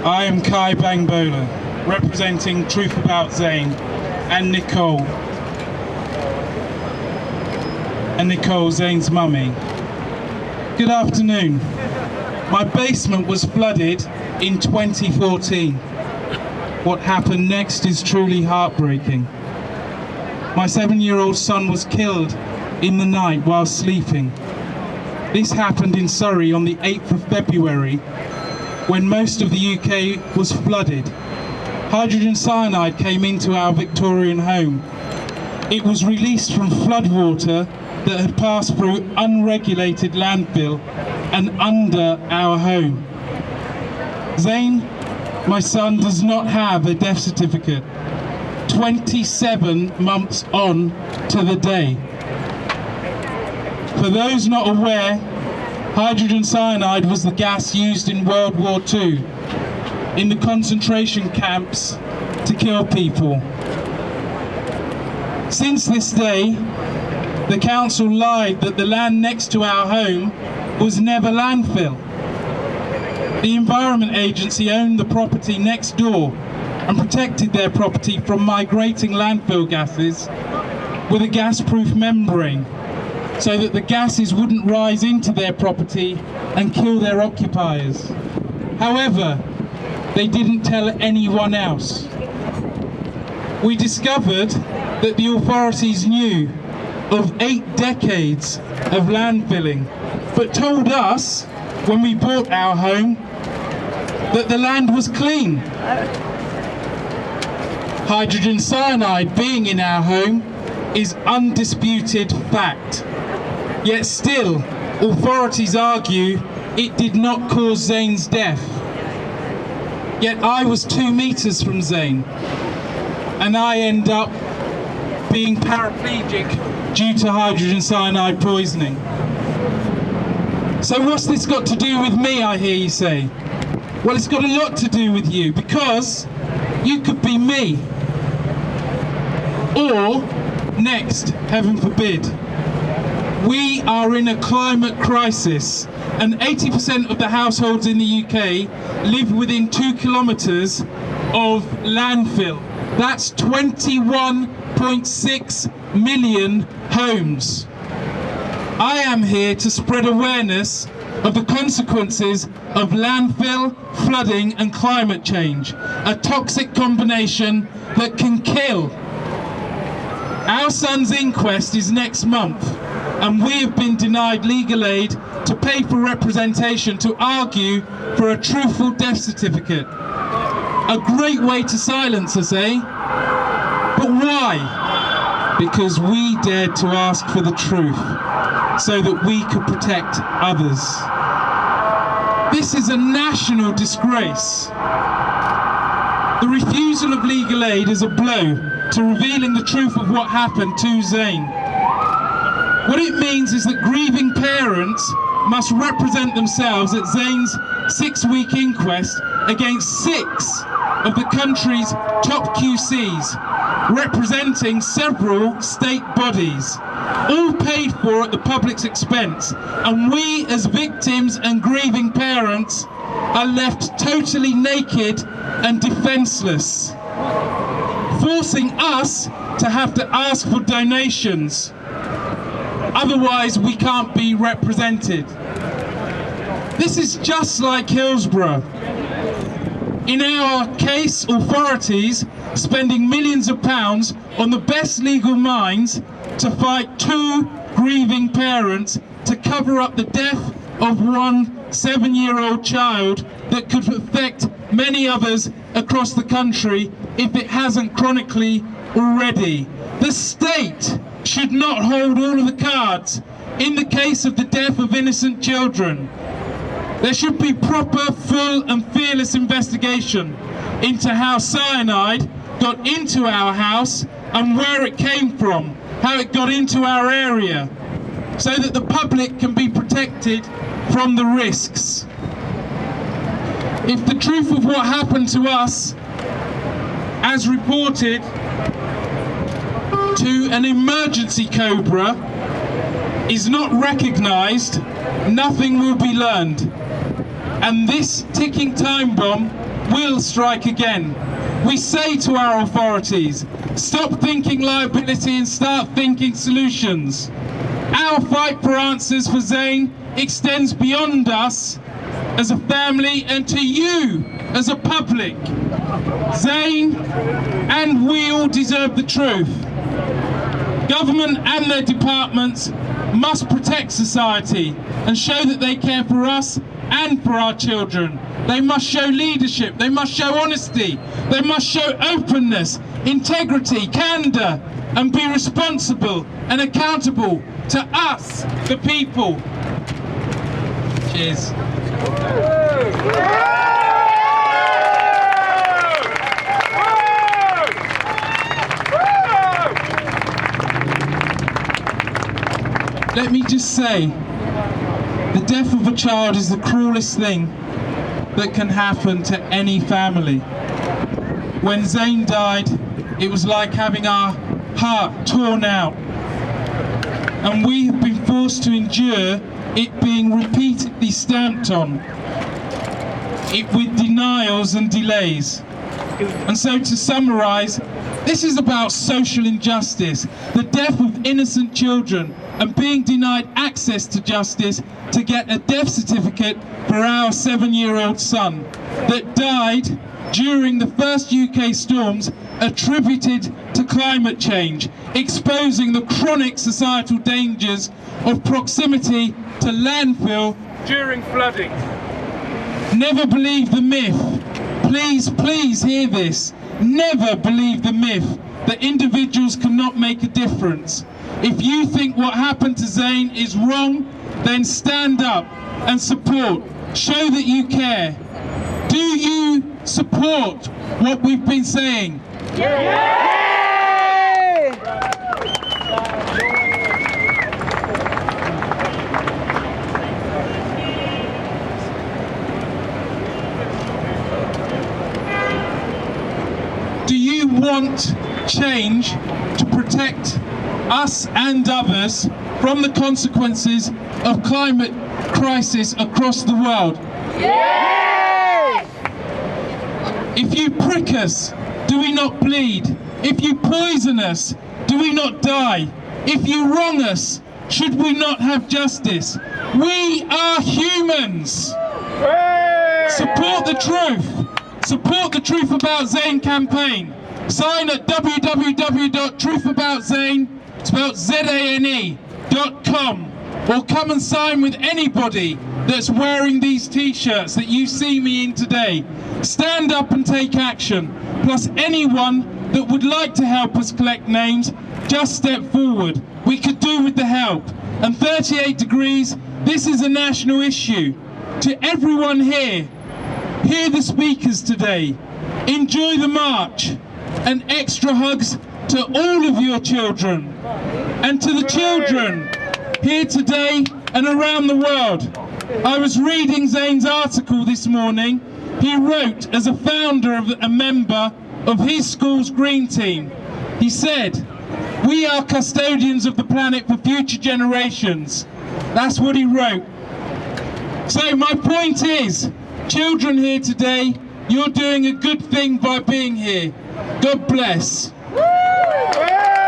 I am Kye Gbangbola, representing Truth About Zane and Nicole, Zane's mummy. Good afternoon. My basement was flooded in 2014. What happened next is truly heartbreaking. My 7-year-old son was killed in the night while sleeping. This happened in Surrey on the 8th of February, when most of the UK was flooded. Hydrogen cyanide came into our Victorian home. It was released from floodwater that had passed through unregulated landfill and under our home. Zane, my son, does not have a death certificate. 27 months on to the day. For those not aware, hydrogen cyanide was the gas used in World War II in the concentration camps to kill people. Since this day, the council lied that the land next to our home was never landfill. The Environment Agency owned the property next door and protected their property from migrating landfill gases with a gas-proof membrane, so that the gases wouldn't rise into their property and kill their occupiers. However, they didn't tell anyone else. We discovered that the authorities knew of 8 decades of landfilling, but told us when we bought our home that the land was clean. Hydrogen cyanide being in our home is undisputed fact. Yet still, authorities argue it did not cause Zane's death. Yet I was 2 meters from Zane, and I end up being paraplegic due to hydrogen cyanide poisoning. So what's this got to do with me, I hear you say? Well, it's got a lot to do with you, because you could be me. Or, next, heaven forbid, we are in a climate crisis, and 80% of the households in the UK live within 2 kilometres of landfill. That's 21.6 million homes. I am here to spread awareness of the consequences of landfill, flooding and climate change, a toxic combination that can kill. Our son's inquest is next month, and we have been denied legal aid to pay for representation to argue for a truthful death certificate. A great way to silence us, eh? But why? Because we dared to ask for the truth, so that we could protect others. This is a national disgrace. The refusal of legal aid is a blow to revealing the truth of what happened to Zane. What it means is that grieving parents must represent themselves at Zane's 6-week inquest against 6 of the country's top QCs, representing several state bodies, all paid for at the public's expense, and we as victims and grieving parents are left totally naked and defenceless, forcing us to have to ask for donations. Otherwise we can't be represented. This is just like Hillsborough. In our case, authorities spending millions of pounds on the best legal minds to fight 2 grieving parents to cover up the death of one 7-year-old child that could affect many others across the country if it hasn't chronically already. The state should not hold all of the cards in the case of the death of innocent children. There should be proper, full and fearless investigation into how cyanide got into our house and where it came from, how it got into our area, so that the public can be protected from the risks. If the truth of what happened to us, as reported to an emergency cobra, is not recognised, nothing will be learned. And this ticking time bomb will strike again. We say to our authorities, stop thinking liability and start thinking solutions. Our fight for answers for Zane extends beyond us as a family and to you as a public. Zane and we all deserve the truth. Government and their departments must protect society and show that they care for us and for our children. They must show leadership, they must show honesty, they must show openness, integrity, candour, and be responsible and accountable to us, the people. Cheers. Let me just say, the death of a child is the cruelest thing that can happen to any family. When Zane died, it was like having our heart torn out. And we have been forced to endure it being repeatedly stamped on, with denials and delays. And so to summarise, this is about social injustice, the death of innocent children and being denied access to justice to get a death certificate for our 7-year-old son that died during the first UK storms attributed to climate change, exposing the chronic societal dangers of proximity to landfill during flooding. Never believe the myth. Please, please hear this. Never believe the myth that individuals cannot make a difference. If you think what happened to Zane is wrong, then stand up and support. Show that you care. Do you support what we've been saying? Yeah! Do you want change to protect us and others from the consequences of climate crisis across the world? Yes! If you prick us, do we not bleed? If you poison us, do we not die? If you wrong us, should we not have justice? We are humans. Support the truth. Support the Truth About Zane campaign. Sign at www.truthaboutzane, spelled ZANE.com, or come and sign with anybody that's wearing these t-shirts that you see me in today. Stand up and take action. Plus anyone that would like to help us collect names, just step forward. We could do with the help. And 38 Degrees, this is a national issue. To everyone here, hear the speakers today. Enjoy the march. And extra hugs to all of your children. And to the children here today and around the world. I was reading Zane's article this morning. He wrote as a founder of a member of his school's green team. He said, "We are custodians of the planet for future generations." That's what he wrote. So my point is, children here today, you're doing a good thing by being here. God bless.